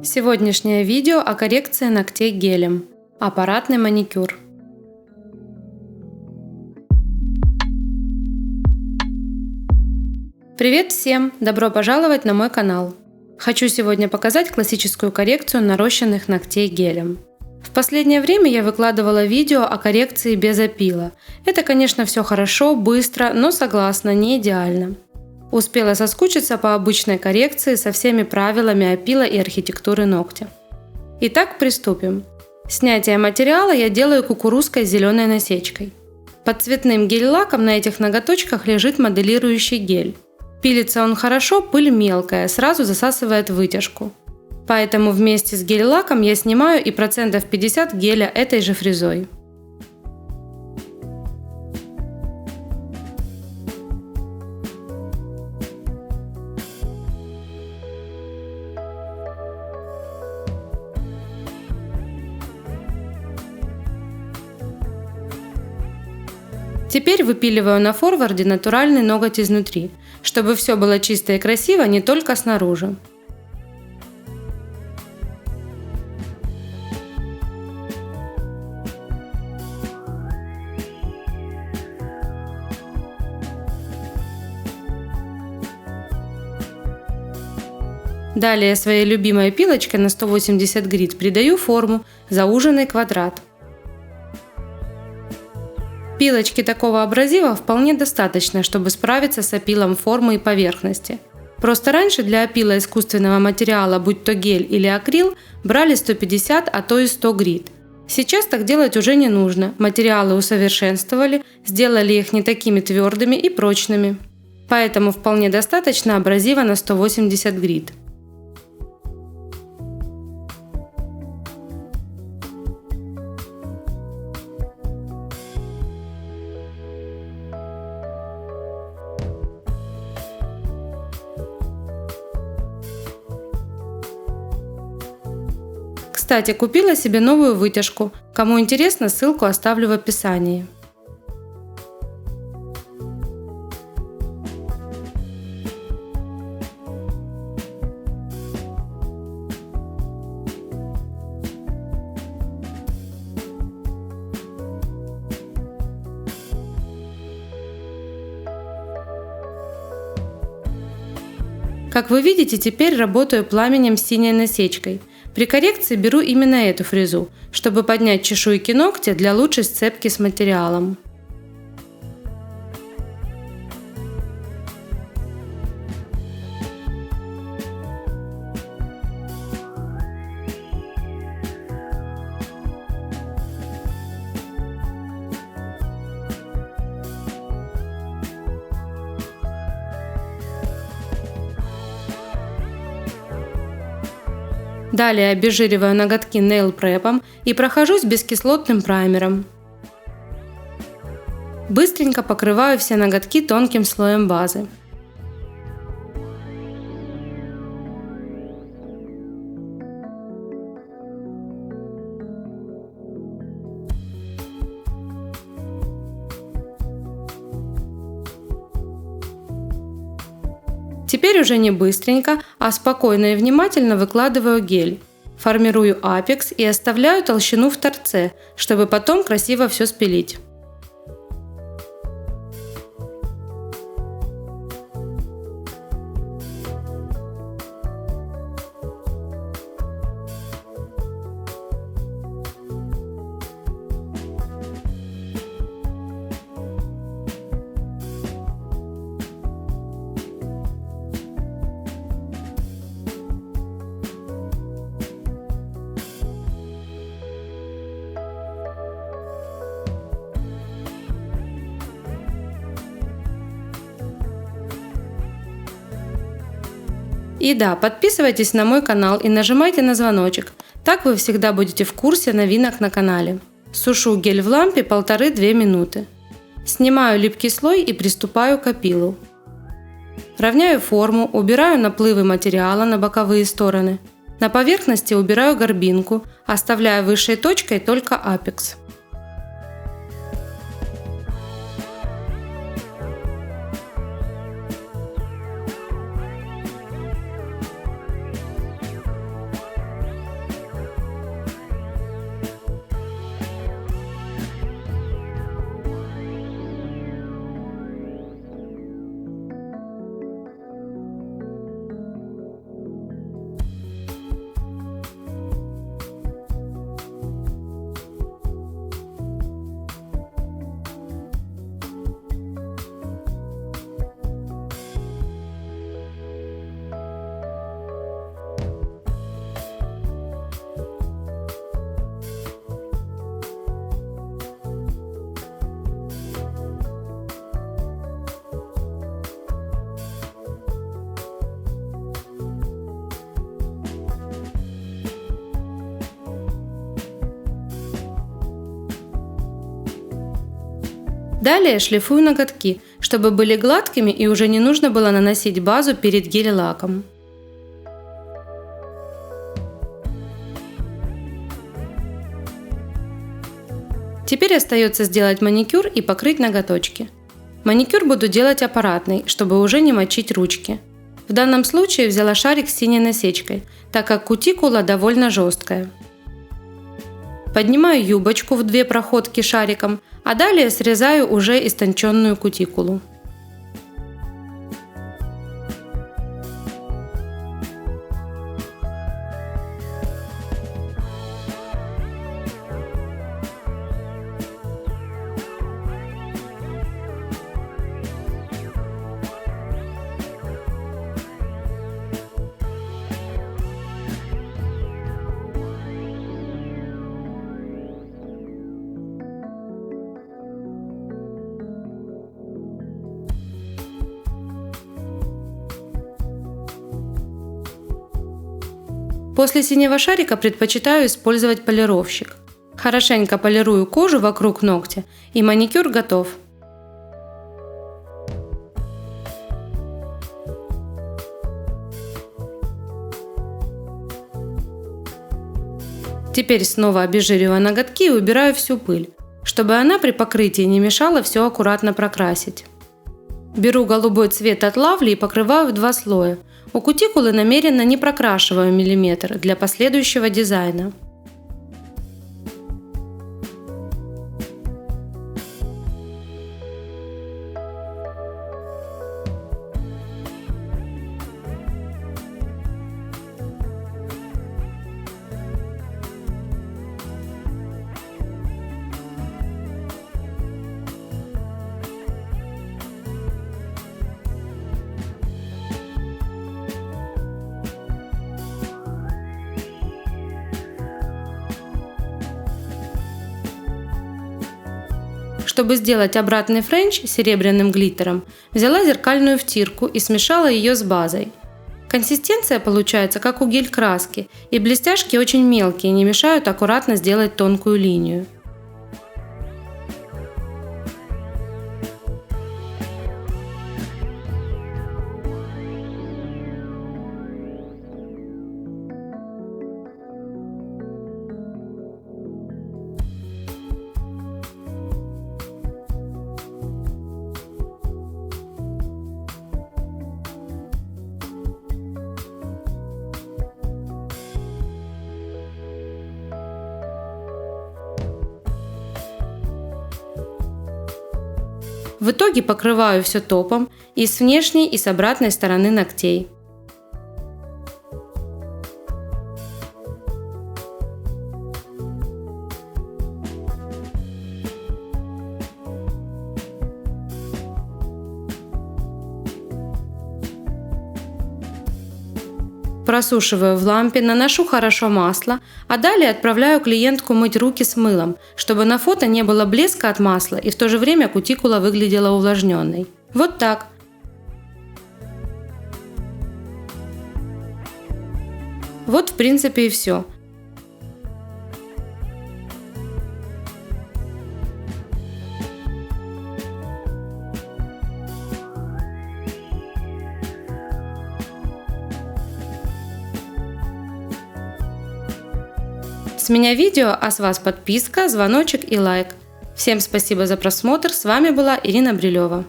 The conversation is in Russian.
Сегодняшнее видео о коррекции ногтей гелем. Аппаратный маникюр. Привет всем! Добро пожаловать на мой канал. Хочу сегодня показать классическую коррекцию нарощенных ногтей гелем. В последнее время я выкладывала видео о коррекции без опила. Это, конечно, все хорошо, быстро, но согласна, не идеально. Успела соскучиться по обычной коррекции со всеми правилами опила и архитектуры ногтя. Итак, приступим. Снятие материала я делаю кукурузкой с зеленой насечкой. Под цветным гель-лаком на этих ноготочках лежит моделирующий гель. Пилится он хорошо, пыль мелкая, сразу засасывает вытяжку. Поэтому вместе с гель-лаком я снимаю и 50% геля этой же фрезой. Теперь выпиливаю на форварде натуральный ноготь изнутри, чтобы все было чисто и красиво не только снаружи. Далее своей любимой пилочкой на 180 грит придаю форму зауженный квадрат. Пилочки такого абразива вполне достаточно, чтобы справиться с опилом формы и поверхности. Просто раньше для опила искусственного материала, будь то гель или акрил, брали 150, а то и 100 грит. Сейчас так делать уже не нужно, материалы усовершенствовали, сделали их не такими твердыми и прочными. Поэтому вполне достаточно абразива на 180 грит. Кстати, купила себе новую вытяжку. Кому интересно, ссылку оставлю в описании. Как вы видите, теперь работаю пламенем с синей насечкой. При коррекции беру именно эту фрезу, чтобы поднять чешуйки ногтя для лучшей сцепки с материалом. Далее обезжириваю ноготки Nail Prep'ом и прохожусь бескислотным праймером. Быстренько покрываю все ноготки тонким слоем базы. Теперь уже не быстренько, а спокойно и внимательно выкладываю гель. Формирую апекс и оставляю толщину в торце, чтобы потом красиво все спилить. И да, подписывайтесь на мой канал и нажимайте на звоночек, так вы всегда будете в курсе новинок на канале. Сушу гель в лампе 1,5–2 минуты. Снимаю липкий слой и приступаю к опилу. Равняю форму, убираю наплывы материала на боковые стороны. На поверхности убираю горбинку, оставляя высшей точкой только апекс. Далее шлифую ноготки, чтобы были гладкими и уже не нужно было наносить базу перед гель-лаком. Теперь остается сделать маникюр и покрыть ноготочки. Маникюр буду делать аппаратный, чтобы уже не мочить ручки. В данном случае взяла шарик с синей насечкой, так как кутикула довольно жесткая. Поднимаю юбочку в 2 проходки шариком, а далее срезаю уже истонченную кутикулу. После синего шарика предпочитаю использовать полировщик. Хорошенько полирую кожу вокруг ногтя, и маникюр готов. Теперь снова обезжириваю ноготки и убираю всю пыль, чтобы она при покрытии не мешала все аккуратно прокрасить. Беру голубой цвет от Lovely и покрываю в 2 слоя. У кутикулы намеренно не прокрашиваю миллиметр для последующего дизайна. Чтобы сделать обратный френч серебряным глиттером, взяла зеркальную втирку и смешала ее с базой. Консистенция получается как у гель-краски, и блестяшки очень мелкие, не мешают аккуратно сделать тонкую линию. В итоге покрываю все топом и с внешней, и с обратной стороны ногтей. Просушиваю в лампе, наношу хорошо масло, а далее отправляю клиентку мыть руки с мылом, чтобы на фото не было блеска от масла и в то же время кутикула выглядела увлажненной. Вот так. Вот в принципе и все. С меня видео, а с вас подписка, звоночек и лайк. Всем спасибо за просмотр, с вами была Ирина Брилева.